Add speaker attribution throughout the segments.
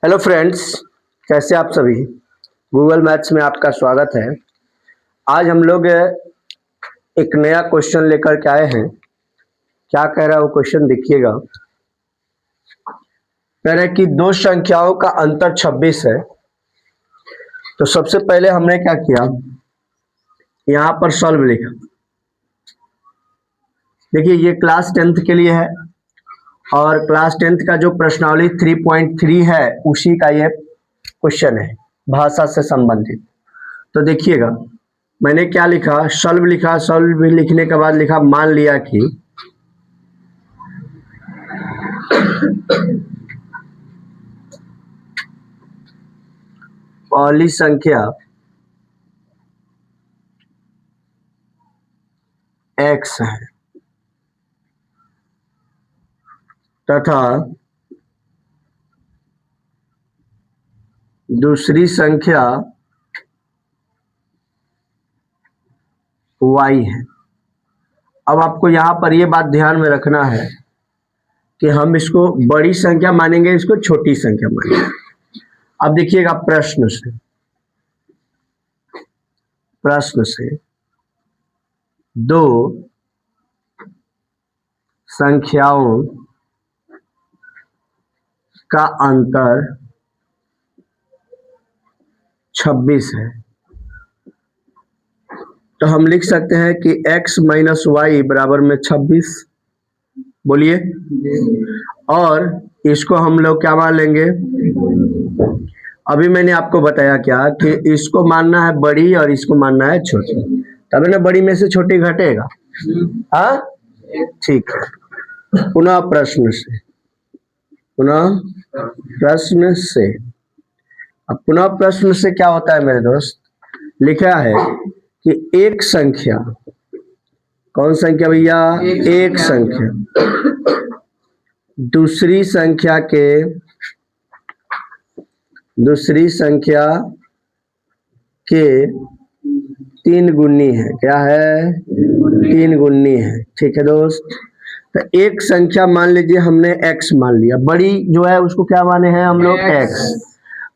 Speaker 1: Hello friends, कैसे आप सभी। गूगल मैथ्स में आपका स्वागत है। आज हम लोग एक नया क्वेश्चन लेकर के आए हैं। क्या कह रहा है वो क्वेश्चन देखिएगा। कह रहा है कि दो संख्याओं का अंतर 26 है। तो सबसे पहले हमने क्या किया, यहाँ पर सॉल्व लिखा। देखिए ये क्लास 10th के लिए है और क्लास 10th का जो प्रश्नावली 3.3 है उसी का ये क्वेश्चन है, भाषा से संबंधित। तो देखिएगा मैंने क्या लिखा, सॉल्व लिखा। सॉल्व लिखने के बाद लिखा मान लिया कि पहली संख्या x है तथा दूसरी संख्या y है। अब आपको यहाँ पर ये बात ध्यान में रखना है कि हम इसको बड़ी संख्या मानेंगे, इसको छोटी संख्या मानेंगे। अब देखिएगा प्रश्न से दो संख्याओं का अंतर 26 है। तो हम लिख सकते हैं कि x माइनस वाई बराबर में 26। बोलिए। और इसको हम लोग क्या मान लेंगे, अभी मैंने आपको बताया क्या कि इसको मानना है बड़ी और इसको मानना है छोटी, तभी ना बड़ी में से छोटी घटेगा। हाँ ठीक है। पुनः प्रश्न से अब पुनः प्रश्न से क्या होता है मेरे दोस्त, लिखा है कि एक संख्या, कौन संख्या भैया, एक संख्या दूसरी संख्या के 3 गुनी है। क्या है, 3 गुनी है। ठीक है दोस्त। तो एक संख्या मान लीजिए हमने x मान लिया, बड़ी जो है उसको क्या माने हैं हम लोग x,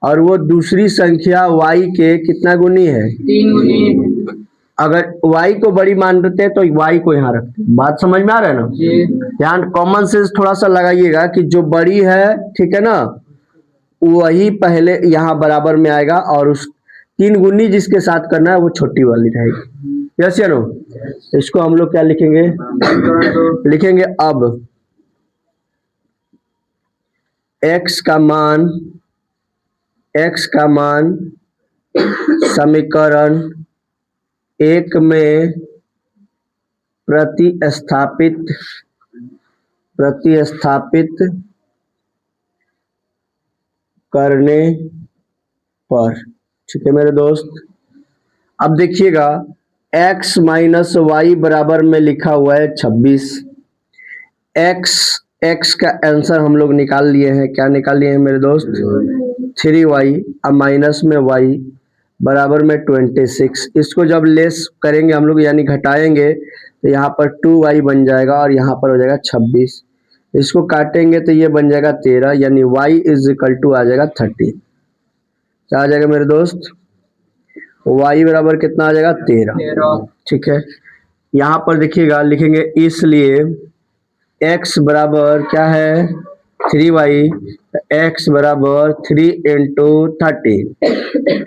Speaker 1: और वो दूसरी संख्या y के कितना गुनी है, 3 गुनी। अगर y को बड़ी मानते हैं तो y को यहाँ रखते हैं। बात समझ में आ रहा है ना। ध्यान कॉमन सेंस थोड़ा सा लगाइएगा कि जो बड़ी है, ठीक है ना, वही पहले यहाँ बराबर में आएगा और उस 3 गुनी जिसके साथ करना है वो छोटी वाली रहेगी। यस या नो। इसको हम लोग क्या लिखेंगे, लिखेंगे अब x का मान समीकरण 1 में प्रतिस्थापित करने पर। ठीक है मेरे दोस्त। अब देखिएगा x माइनस वाई बराबर में लिखा हुआ है 26। x का आंसर हम लोग निकाल लिए हैं। क्या निकाल लिए हैं मेरे दोस्त, 3y। अब माइनस में y बराबर में 26। इसको जब लेस करेंगे हम लोग यानी घटाएंगे तो यहाँ पर 2y बन जाएगा और यहाँ पर हो जाएगा 26। इसको काटेंगे तो ये बन जाएगा 13, यानी y इज इक्वल टू आ जाएगा 30। क्या आ जाएगा मेरे दोस्त, y बराबर कितना आ जाएगा 13। ठीक है। यहाँ पर देखिएगा लिखेंगे इसलिए x बराबर क्या है 3y, x बराबर 3 इंटू 30,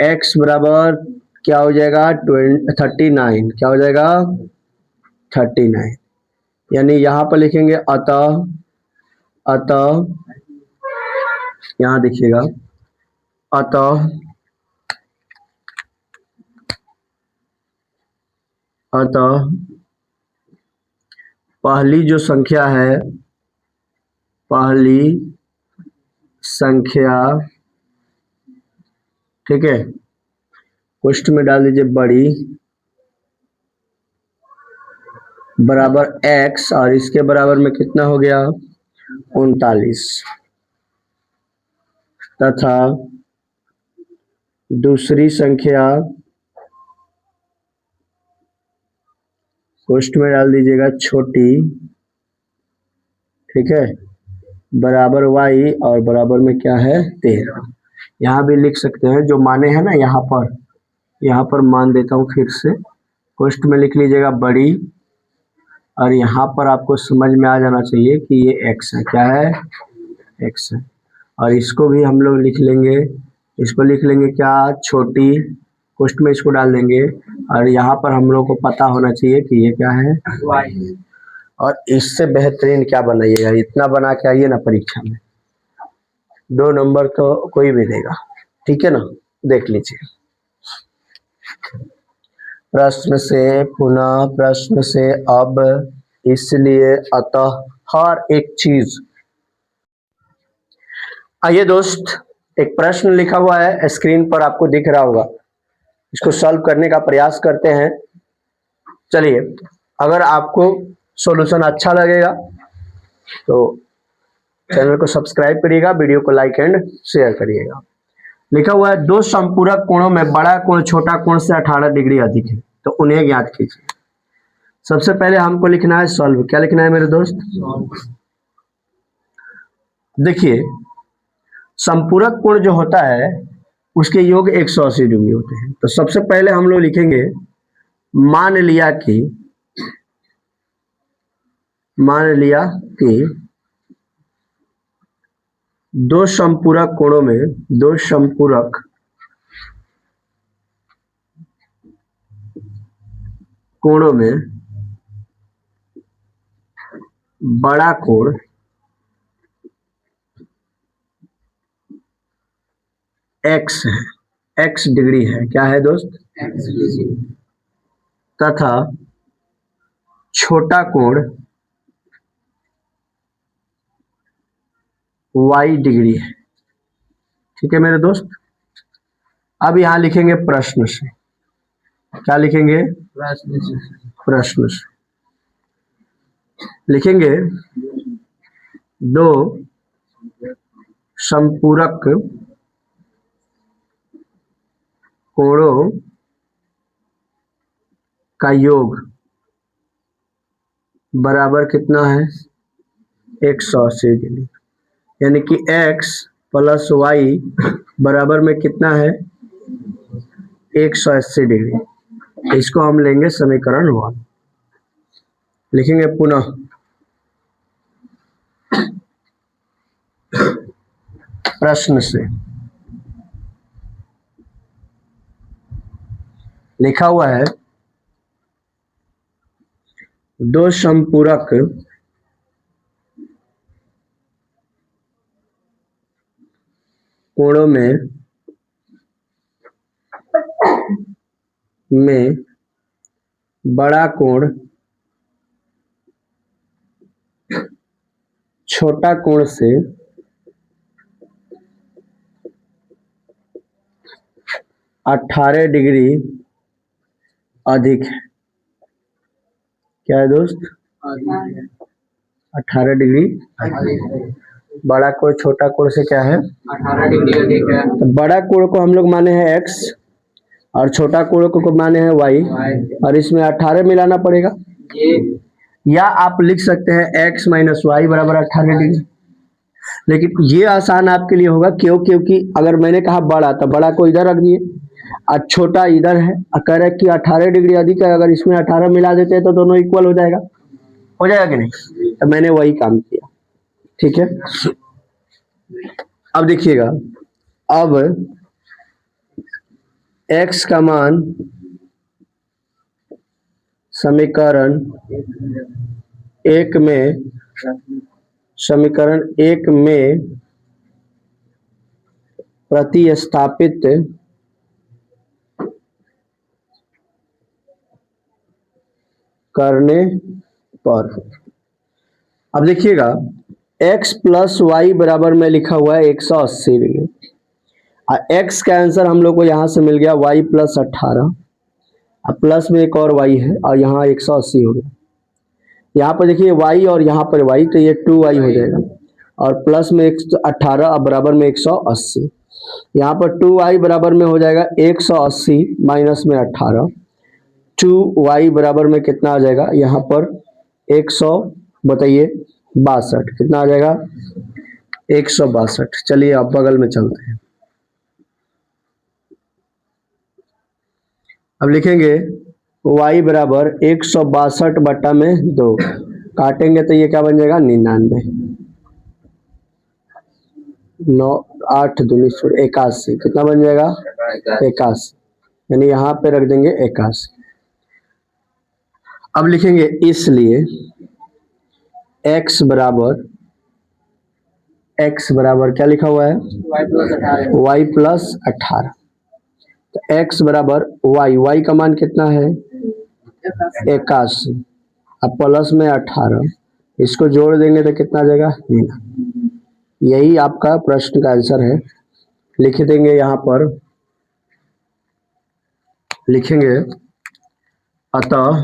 Speaker 1: x बराबर क्या हो जाएगा 39। क्या हो जाएगा 39, यानी यहाँ पर लिखेंगे अतः यहाँ देखिएगा अतः पहली जो संख्या है, पहली संख्या, ठीक है, क्वेश्चन में डाल दीजिए बड़ी बराबर x और इसके बराबर में कितना हो गया 39, तथा दूसरी संख्या क्वेश्चन में डाल दीजिएगा छोटी। ठीक है, बराबर y और बराबर में क्या है 13। यहाँ भी लिख सकते हैं जो माने हैं ना, यहाँ पर मान देता हूँ फिर से, कोष्ठ में लिख लीजिएगा बड़ी, और यहाँ पर आपको समझ में आ जाना चाहिए कि ये x है, क्या है x है। और इसको भी हम लोग लिख लेंगे, इसको लिख लेंगे क्या छोटी, कोष्ठ में इसको डाल देंगे, और यहाँ पर हम लोग को पता होना चाहिए कि ये क्या है y। और इससे बेहतरीन क्या बनाइएगा, इतना बना के आइए ना परीक्षा में, 2 नंबर तो कोई भी देगा, ठीक है ना। देख लीजिए प्रश्न से, पुनः प्रश्न से, अब, इसलिए, अतः, हर एक चीज। आइए दोस्त, एक प्रश्न लिखा हुआ है स्क्रीन पर, आपको दिख रहा होगा, इसको सॉल्व करने का प्रयास करते हैं। चलिए, अगर आपको सॉल्यूशन अच्छा लगेगा तो चैनल को सब्सक्राइब करिएगा, वीडियो को लाइक एंड शेयर करिएगा। लिखा हुआ है 2 समपूरक कोणों में बड़ा कोण छोटा कोण से 18 डिग्री अधिक है, तो उन्हें ज्ञात कीजिए। सबसे पहले हमको लिखना है सॉल्व। क्या लिखना है मेरे दोस्त? देखिए, समपूरक कोण जो होता है उसके योग 180 डिग्री होते हैं। तो सबसे पहले हम लोग लिखेंगे मान लिया कि 2 समपूरक कोणों में, 2 समपूरक कोणों में बड़ा कोण x है, x डिग्री है, क्या है दोस्त? तथा छोटा कोण y डिग्री है, ठीक है मेरे दोस्त। अब यहां लिखेंगे प्रश्न से। क्या लिखेंगे? प्रश्न से लिखेंगे 2 समपूरक कोणों का योग बराबर कितना है 180 डिग्री, यानी कि x प्लस y बराबर में कितना है 180 डिग्री। इसको हम लेंगे समीकरण 1। लिखेंगे पुनः प्रश्न से। लिखा हुआ है 2 समपूरक कोणों में बड़ा कोण छोटा कोण से 18 डिग्री अधिक है। क्या है दोस्त? 18 डिग्री बड़ा कोण छोटा कोण से क्या है 18 डिग्री अधिक है। तो बड़ा कोण को हम लोग माने हैं x और छोटा कोण को माने हैं y, और इसमें 18 मिलाना पड़ेगा, या आप लिख सकते हैं x माइनस वाई बराबर 18 डिग्री। लेकिन ये आसान आपके लिए होगा, क्योंकि अगर मैंने कहा बड़ा, तो बड़ा को इधर रख दिए और छोटा इधर है, कह रहे कि 18 डिग्री अधिक है, अगर इसमें 18 मिला देते हैं तो दोनों इक्वल हो जाएगा कि नहीं? तो मैंने वही काम किया, ठीक है। अब देखिएगा, अब x का मान समीकरण 1 में प्रतिस्थापित करने पर, अब देखिएगा x प्लस वाई बराबर में लिखा हुआ है 180 डिग्री, और x का आंसर हम लोग को यहाँ से मिल गया y प्लस 18, अब प्लस में एक और y है और यहाँ 180 हो गया। यहाँ पर देखिए y और यहाँ पर y, तो ये 2y हो जाएगा, और प्लस में 18 अब बराबर में 180। यहाँ पर 2y बराबर में हो जाएगा 180 माइनस में 18, 2y बराबर में कितना आ जाएगा यहाँ पर 100, बताइए 62, कितना आ जाएगा 162। चलिए आप बगल में चलते हैं। अब लिखेंगे y बराबर 162 बटा में 2, काटेंगे तो ये क्या बन जाएगा 99। 9 8 दूनी 81, कितना बन जाएगा 81, यानी यहाँ पे रख देंगे 81। अब लिखेंगे इसलिए x बराबर क्या लिखा हुआ है y प्लस 18। तो x बराबर y का मान कितना है 81, अब प्लस में 18, इसको जोड़ देंगे तो कितना आ जाएगा 99। यही आपका प्रश्न का आंसर है। लिख देंगे यहाँ पर, लिखेंगे अतः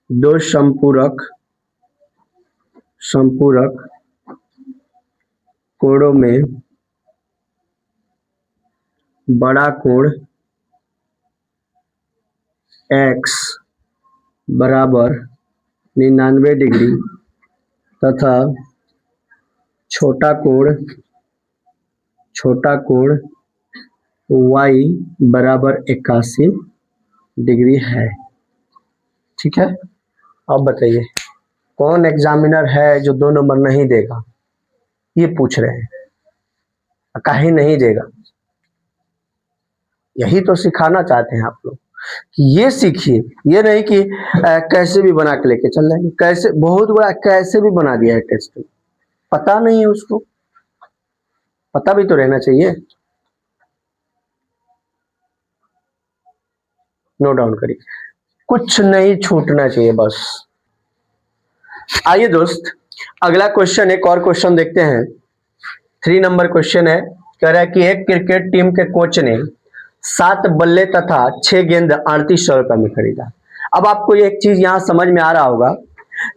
Speaker 1: दो संपूरक कोणों में बड़ा कोण x बराबर 99 डिग्री तथा छोटा कोण y बराबर 81 डिग्री है। ठीक है, अब बताइए कौन एग्जामिनर है जो 2 नंबर नहीं देगा, ये पूछ रहे हैं। काहे नहीं देगा, यही तो सिखाना चाहते हैं आप लोग कि ये सीखिए, ये नहीं कि कैसे भी बना के लेके चल जाएंगे। कैसे बहुत बड़ा कैसे भी बना दिया है टेस्ट में, पता नहीं है उसको, पता भी तो रहना चाहिए। नोट डाउन करिए, कुछ नहीं छूटना चाहिए बस। आइए दोस्त, अगला क्वेश्चन, एक और क्वेश्चन देखते हैं। 3 नंबर क्वेश्चन है, कह रहा है कि एक क्रिकेट टीम के कोच ने 7 बल्ले तथा 6 गेंद 3800 रुपए में खरीदा। अब आपको एक चीज यहां समझ में आ रहा होगा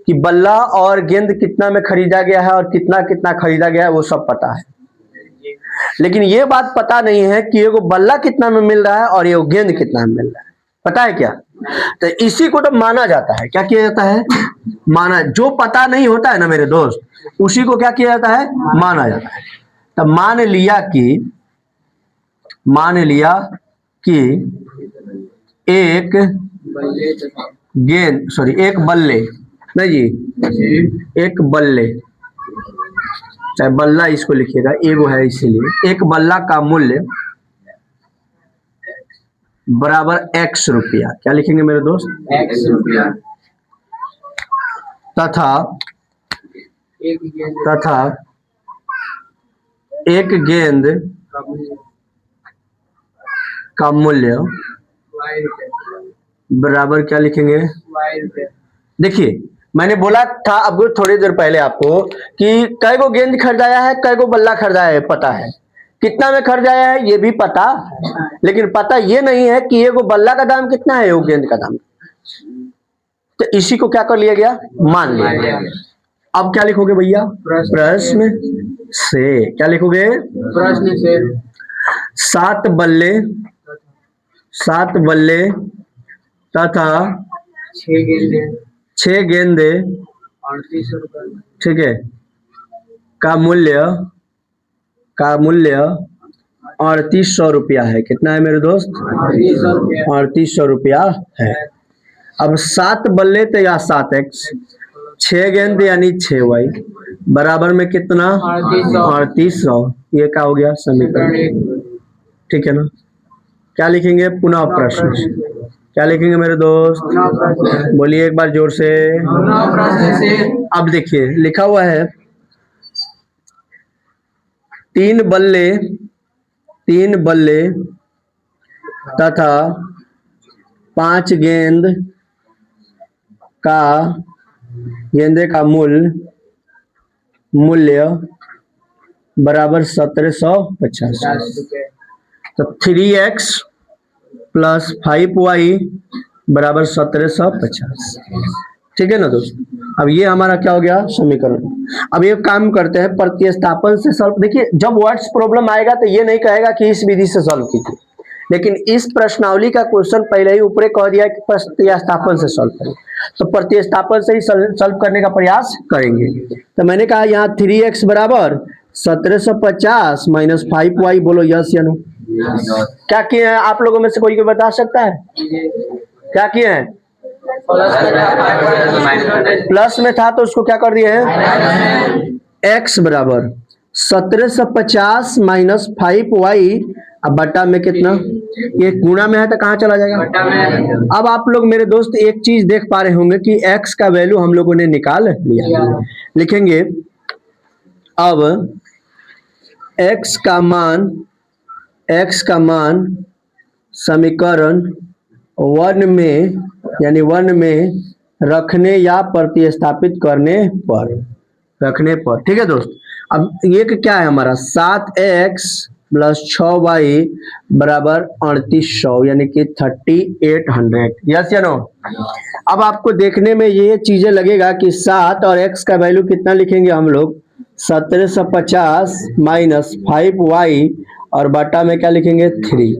Speaker 1: कि बल्ला और गेंद कितना में खरीदा गया है और कितना कितना खरीदा गया है, वो सब पता है, लेकिन ये बात पता नहीं है कि ये बल्ला कितना में मिल रहा है और ये गेंद कितना में मिल रहा है। पता है क्या? तो इसी को तो माना जाता है। क्या किया जाता है? माना। जो पता नहीं होता है ना मेरे दोस्त, उसी को क्या किया जाता है? माना जाता है। तो मान लिया कि एक गेंद, सॉरी एक बल्ले, नहीं जी एक बल्ले, चाहे बल्ला इसको लिखिएगा, एगो है इसीलिए, एक बल्ला का मूल्य बराबर x रुपया। क्या लिखेंगे मेरे दोस्त? x रुपया। तथा एक गेंद का मूल्य बराबर क्या लिखेंगे? देखिए मैंने बोला था अब थोड़ी देर पहले आपको कि कै गो गेंद खरीदाया है, कै गो बल्ला खरीदाया है, पता है। कितना में खरीदाया है ये भी पता है, लेकिन पता ये नहीं है कि ये बल्ला का दाम कितना है, वो गेंद का दाम। तो इसी को क्या कर लिया गया? मान लिया गया। अब क्या लिखोगे भैया? प्रश्न से। क्या लिखोगे? प्रश्न से। 7 बल्ले तथा 6 गेंदे 3800 रुपए, ठीक है, का मूल्य 3800 रुपया है। कितना है मेरे दोस्त? 3800 रुपया है। अब 7 बल्ले तो या 7x, 6 गेंद यानी 6y बराबर में कितना? 3800। ये क्या हो गया? समीकरण। ठीक है ना? क्या लिखेंगे? पुनः प्रश्न। क्या लिखेंगे मेरे दोस्त? बोलिए एक बार जोर से। अब देखिए लिखा हुआ है 3 बल्ले तथा 5 गेंदे का मूल्य बराबर 1750। तो 3x प्लस 5y बराबर 1750। ठीक है ना दोस्त? अब ये हमारा क्या हो गया? समीकरण। अब ये काम करते हैं, प्रतिस्थापन से सॉल्व। देखिए जब वर्ड्स प्रॉब्लम आएगा तो ये नहीं कहेगा कि इस विधि से सॉल्व कीजिए, लेकिन इस प्रश्नावली का क्वेश्चन पहले ही ऊपर कह दिया कि प्रतिस्थापन से सॉल्व करें। तो प्रतिस्थापन से ही सॉल्व करने का प्रयास करेंगे। तो मैंने कहा यहाँ 3x बराबर 1750 माइनस 5y, बोलो यस या नो। क्या किए हैं आप लोगों में से कोई बता सकता है क्या किए हैं? प्लस में था तो उसको क्या कर दिए हैं? x बराबर 1750 माइनस 5y, अब बटा में कितना, ये गुणा में है तो कहाँ चला जाएगा? अब आप लोग मेरे दोस्त एक चीज देख पा रहे होंगे कि x का वैल्यू हम लोगों ने निकाल लिया। लिखेंगे अब x का मान समीकरण 1 में यानी 1 में रखने या प्रतिस्थापित करने पर, ठीक है दोस्त। अब ये क्या है हमारा 7x प्लस 6y बराबर 3800 यानी कि 3800, यस या नो। अब आपको देखने में ये चीजें लगेगा कि 7 और x का वैल्यू कितना लिखेंगे हम लोग 1750 माइनस 5y और बटा में क्या लिखेंगे 3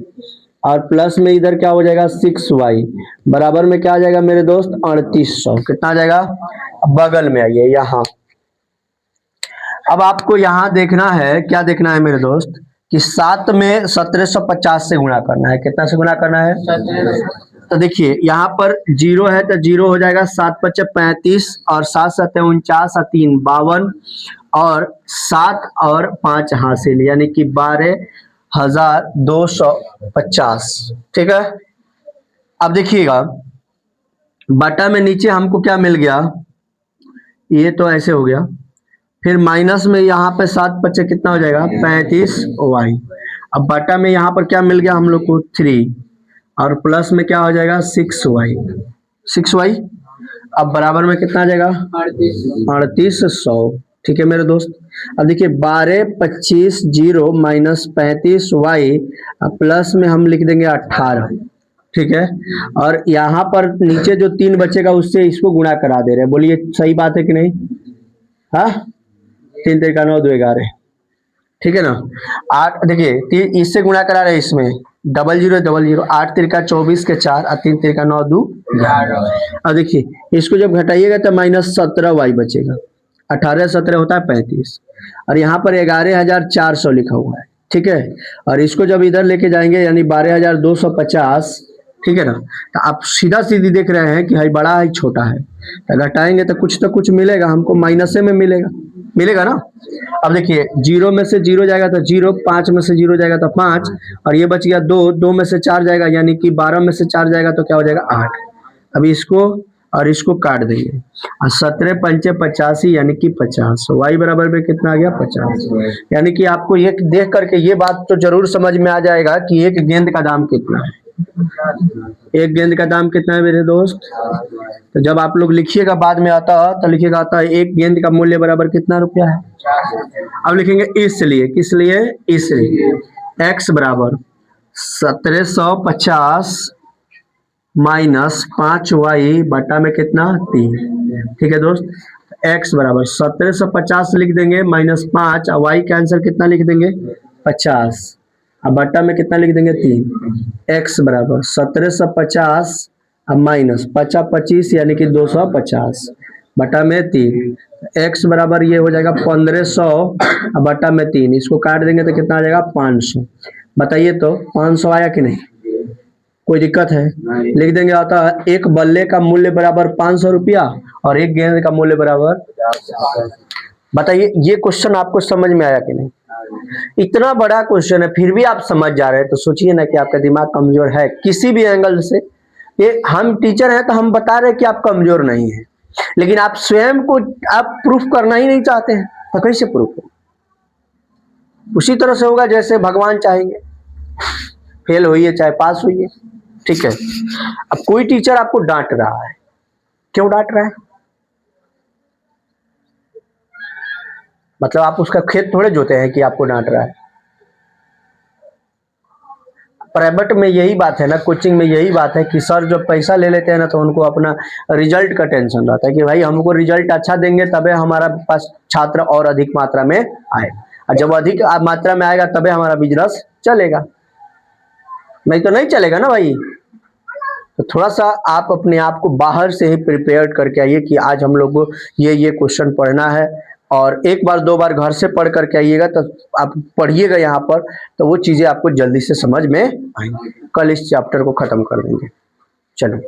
Speaker 1: और प्लस में इधर क्या हो जाएगा 6y बराबर में क्या आ जाएगा मेरे दोस्त 3800। कितना आ जाएगा? बगल में आइए यहाँ। अब आपको यहाँ देखना है, क्या देखना है मेरे दोस्त कि 7 में 1750 से गुणा करना है। कितना से गुणा करना है? तो देखिए यहाँ पर 0 है तो 0 हो जाएगा, 7 पच्चे 35 और 7 सत्ते 49 और 3 52 और 7 और 5 हासिल यानी कि 12,250, ठीक है। अब देखिएगा बटा में नीचे हमको क्या मिल गया, ये तो ऐसे हो गया, फिर माइनस में यहाँ पे 7 पच्चे कितना हो जाएगा 35y। अब बटा में यहाँ पर क्या मिल गया हम लोग को 3 और प्लस में क्या हो जाएगा 6y। अब बराबर में कितना आ जाएगा 3800, ठीक है मेरे दोस्त। अब देखिए 12 25 0 माइनस 35y प्लस में हम लिख देंगे 18, ठीक है। और यहाँ पर नीचे जो 3 बचेगा उससे इसको गुणा करा दे रहे हैं। बोलिए सही बात है कि नहीं? हाँ, 3 3 9 2 11, ठीक है ना। 8 देखिए इससे गुणा करा रहे हैं, इसमें 00 00, 8 3 24 के 4 और 3 3 9 2 11। अब देखिए इसको जब घटाइएगा तो माइनस 17y बचेगा, 18 17 होता है 35 और यहाँ पर 11,400 लिखा हुआ है, ठीक है। और इसको जब इधर लेके जाएंगे यानी 12,250, ठीक है ना। तो आप सीधा सीधी देख रहे हैं कि भाई बड़ा है छोटा है, तो घटाएंगे तो कुछ मिलेगा हमको, माइनसे में मिलेगा ना। अब देखिए 0 में से 0 जाएगा तो 0, 5 में से 0 जाएगा तो 5 और ये बच गया 2, 2 में से 4 जाएगा यानी कि 12 में से 4 जाएगा तो क्या हो जाएगा 8। अब इसको और इसको काट देंगे और 17 पंचे 85 यानी कि 50, y बराबर में कितना आ गया 50। यानी कि आपको ये देख करके ये बात तो जरूर समझ में आ जाएगा कि एक गेंद का दाम कितना है। एक गेंद का दाम कितना है मेरे दोस्त? तो जब आप लोग लिखिएगा बाद में आता तो लिखिएगा आता है एक गेंद का मूल्य बराबर कितना रुपया है। अब लिखेंगे इसलिए, किस लिए? इसलिए x बराबर 1750 माइनस 5y बटा में कितना 3, ठीक है दोस्त। x बराबर 1750 लिख देंगे माइनस 5 और y का आंसर कितना लिख देंगे 50, अब बटा में कितना लिख देंगे 3। x बराबर 1750 अब माइनस 50 25 यानी कि 250 बटा में 3, x बराबर ये हो जाएगा 1500 अब बटा में 3, इसको काट देंगे तो कितना आ जाएगा 500। बताइए तो 500 आया कि नहीं? कोई दिक्कत है? लिख देंगे आता है एक बल्ले का मूल्य बराबर 500 रुपया और एक गेंद का मूल्य बराबर। बताइए ये क्वेश्चन आपको समझ में आया कि नहीं? इतना बड़ा क्वेश्चन है फिर भी आप समझ जा रहे हैं, तो सोचिए ना कि आपका दिमाग कमजोर है किसी भी एंगल से। ये हम टीचर हैं तो हम बता रहे हैं कि आप कमजोर नहीं है, लेकिन आप स्वयं को आप प्रूफ करना ही नहीं चाहते हैं, तो कैसे प्रूफ हो? उसी तरह से होगा जैसे भगवान चाहेंगे, फेल होइए चाहे पास होइए, ठीक है। अब कोई टीचर आपको डांट रहा है, क्यों डांट रहा है? मतलब आप उसका खेत थोड़े जोते हैं कि आपको डांट रहा है। प्राइवेट में यही बात है ना, कोचिंग में यही बात है कि सर जब पैसा ले लेते हैं ना तो उनको अपना रिजल्ट का टेंशन रहता है कि भाई हमको रिजल्ट अच्छा देंगे तबे हमारा पास छात्र और अधिक मात्रा में आएगा, और जब अधिक मात्रा में आएगा तबे हमारा बिजनेस चलेगा, नहीं तो नहीं चलेगा ना भाई। तो थोड़ा सा आप अपने आप को बाहर से ही प्रिपेयर करके आइए कि आज हम लोग को ये क्वेश्चन पढ़ना है, और एक बार दो बार घर से पढ़ करके आइएगा तो आप पढ़िएगा यहाँ पर, तो वो चीज़ें आपको जल्दी से समझ में आएंगी। कल इस चैप्टर को ख़त्म कर देंगे। चलो।